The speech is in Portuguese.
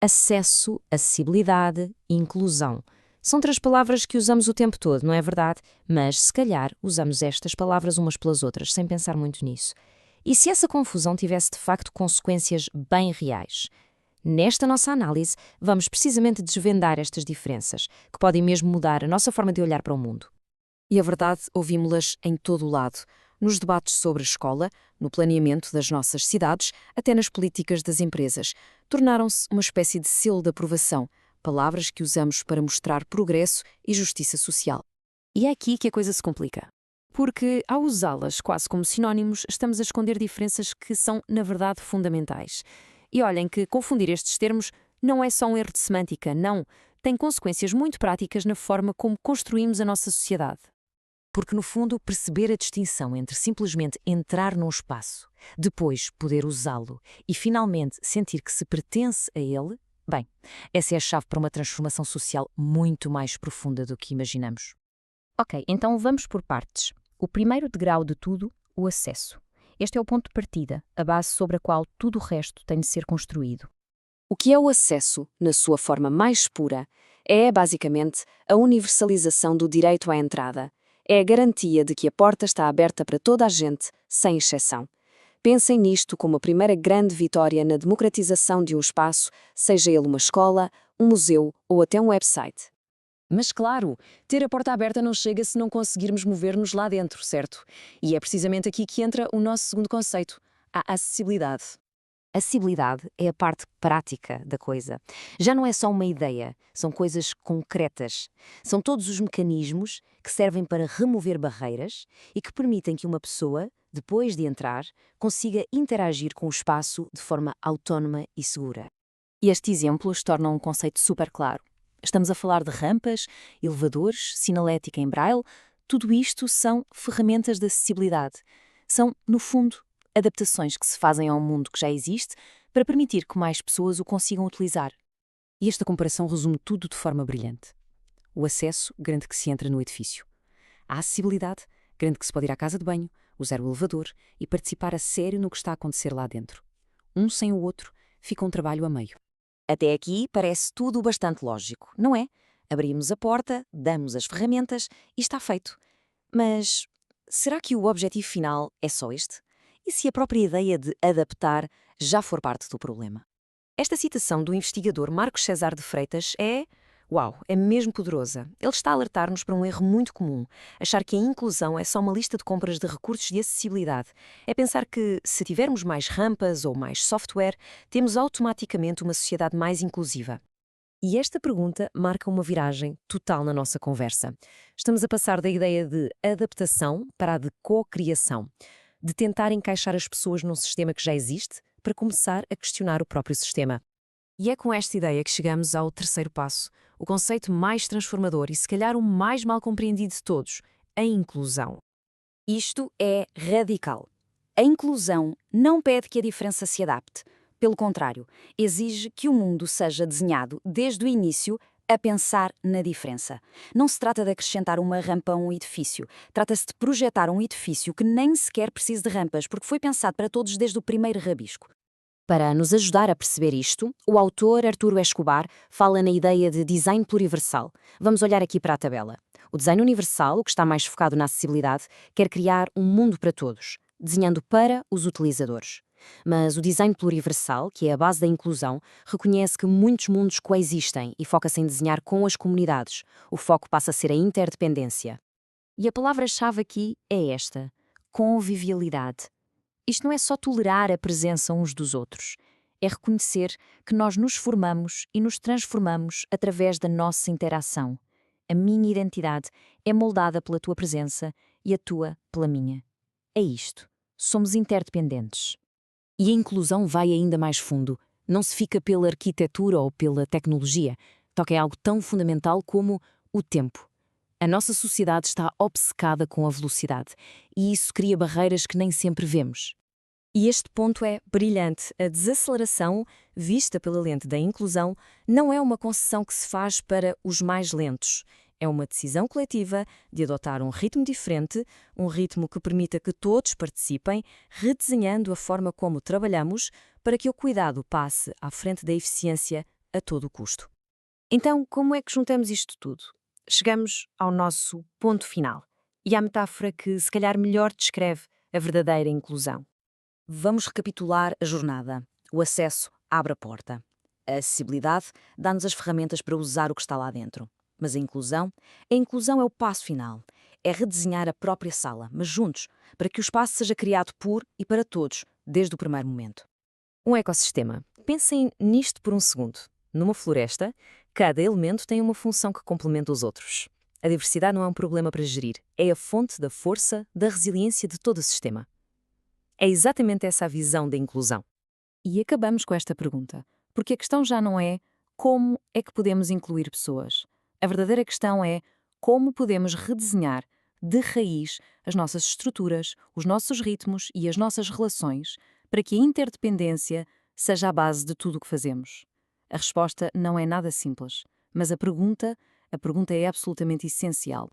Acesso, acessibilidade e inclusão. São três palavras que usamos o tempo todo, não é verdade? Mas, se calhar, usamos estas palavras umas pelas outras, sem pensar muito nisso. E se essa confusão tivesse de facto consequências bem reais? Nesta nossa análise, vamos precisamente desvendar estas diferenças, que podem mesmo mudar a nossa forma de olhar para o mundo. E a verdade, ouvimos-las em todo o lado. Nos debates sobre a escola, no planeamento das nossas cidades, até nas políticas das empresas. Tornaram-se uma espécie de selo de aprovação, palavras que usamos para mostrar progresso e justiça social. E é aqui que a coisa se complica. Porque, ao usá-las quase como sinónimos, estamos a esconder diferenças que são, na verdade, fundamentais. E olhem que confundir estes termos não é só um erro de semântica, não. Tem consequências muito práticas na forma como construímos a nossa sociedade. Porque, no fundo, perceber a distinção entre simplesmente entrar num espaço, depois poder usá-lo e, finalmente, sentir que se pertence a ele, bem, essa é a chave para uma transformação social muito mais profunda do que imaginamos. Ok, então vamos por partes. O primeiro degrau de tudo, o acesso. Este é o ponto de partida, a base sobre a qual tudo o resto tem de ser construído. O que é o acesso, na sua forma mais pura, é, basicamente, a universalização do direito à entrada. É a garantia de que a porta está aberta para toda a gente, sem exceção. Pensem nisto como a primeira grande vitória na democratização de um espaço, seja ele uma escola, um museu ou até um website. Mas claro, ter a porta aberta não chega se não conseguirmos mover-nos lá dentro, certo? E é precisamente aqui que entra o nosso segundo conceito, a acessibilidade. Acessibilidade é a parte prática da coisa. Já não é só uma ideia, são coisas concretas. São todos os mecanismos que servem para remover barreiras e que permitem que uma pessoa, depois de entrar, consiga interagir com o espaço de forma autónoma e segura. E estes exemplos tornam um conceito super claro. Estamos a falar de rampas, elevadores, sinalética em braille. Tudo isto são ferramentas de acessibilidade. São, no fundo, adaptações que se fazem ao mundo que já existe para permitir que mais pessoas o consigam utilizar. E esta comparação resume tudo de forma brilhante. O acesso garante que se entra no edifício. A acessibilidade garante que se pode ir à casa de banho, usar o elevador e participar a sério no que está a acontecer lá dentro. Um sem o outro fica um trabalho a meio. Até aqui parece tudo bastante lógico, não é? Abrimos a porta, damos as ferramentas e está feito. Mas será que o objetivo final é só este? E se a própria ideia de adaptar já for parte do problema? Esta citação do investigador Marcos César de Freitas é mesmo poderosa. Ele está a alertar-nos para um erro muito comum, achar que a inclusão é só uma lista de compras de recursos de acessibilidade. É pensar que, se tivermos mais rampas ou mais software, temos automaticamente uma sociedade mais inclusiva. E esta pergunta marca uma viragem total na nossa conversa. Estamos a passar da ideia de adaptação para a de cocriação, de tentar encaixar as pessoas num sistema que já existe para começar a questionar o próprio sistema. E é com esta ideia que chegamos ao terceiro passo, o conceito mais transformador e se calhar o mais mal compreendido de todos, a inclusão. Isto é radical. A inclusão não pede que a diferença se adapte. Pelo contrário, exige que o mundo seja desenhado desde o início a pensar na diferença. Não se trata de acrescentar uma rampa a um edifício. Trata-se de projetar um edifício que nem sequer precise de rampas, porque foi pensado para todos desde o primeiro rabisco. Para nos ajudar a perceber isto, o autor Arturo Escobar fala na ideia de design pluriversal. Vamos olhar aqui para a tabela. O design universal, o que está mais focado na acessibilidade, quer criar um mundo para todos, desenhando para os utilizadores. Mas o design pluriversal, que é a base da inclusão, reconhece que muitos mundos coexistem e foca-se em desenhar com as comunidades. O foco passa a ser a interdependência. E a palavra-chave aqui é esta: convivialidade. Isto não é só tolerar a presença uns dos outros. É reconhecer que nós nos formamos e nos transformamos através da nossa interação. A minha identidade é moldada pela tua presença e a tua pela minha. É isto. Somos interdependentes. E a inclusão vai ainda mais fundo. Não se fica pela arquitetura ou pela tecnologia. Toca em algo tão fundamental como o tempo. A nossa sociedade está obcecada com a velocidade e isso cria barreiras que nem sempre vemos. E este ponto é brilhante. A desaceleração, vista pela lente da inclusão, não é uma concessão que se faz para os mais lentos. É uma decisão coletiva de adotar um ritmo diferente, um ritmo que permita que todos participem, redesenhando a forma como trabalhamos para que o cuidado passe à frente da eficiência a todo custo. Então, como é que juntamos isto tudo? Chegamos ao nosso ponto final e à metáfora que, se calhar, melhor descreve a verdadeira inclusão. Vamos recapitular a jornada. O acesso abre a porta. A acessibilidade dá-nos as ferramentas para usar o que está lá dentro. Mas a inclusão é o passo final. É redesenhar a própria sala, mas juntos, para que o espaço seja criado por e para todos, desde o primeiro momento. Um ecossistema. Pensem nisto por um segundo. Numa floresta, cada elemento tem uma função que complementa os outros. A diversidade não é um problema para gerir, é a fonte da força, da resiliência de todo o sistema. É exatamente essa a visão da inclusão. E acabamos com esta pergunta, porque a questão já não é como é que podemos incluir pessoas. A verdadeira questão é como podemos redesenhar de raiz as nossas estruturas, os nossos ritmos e as nossas relações para que a interdependência seja a base de tudo o que fazemos. A resposta não é nada simples, mas a pergunta é absolutamente essencial.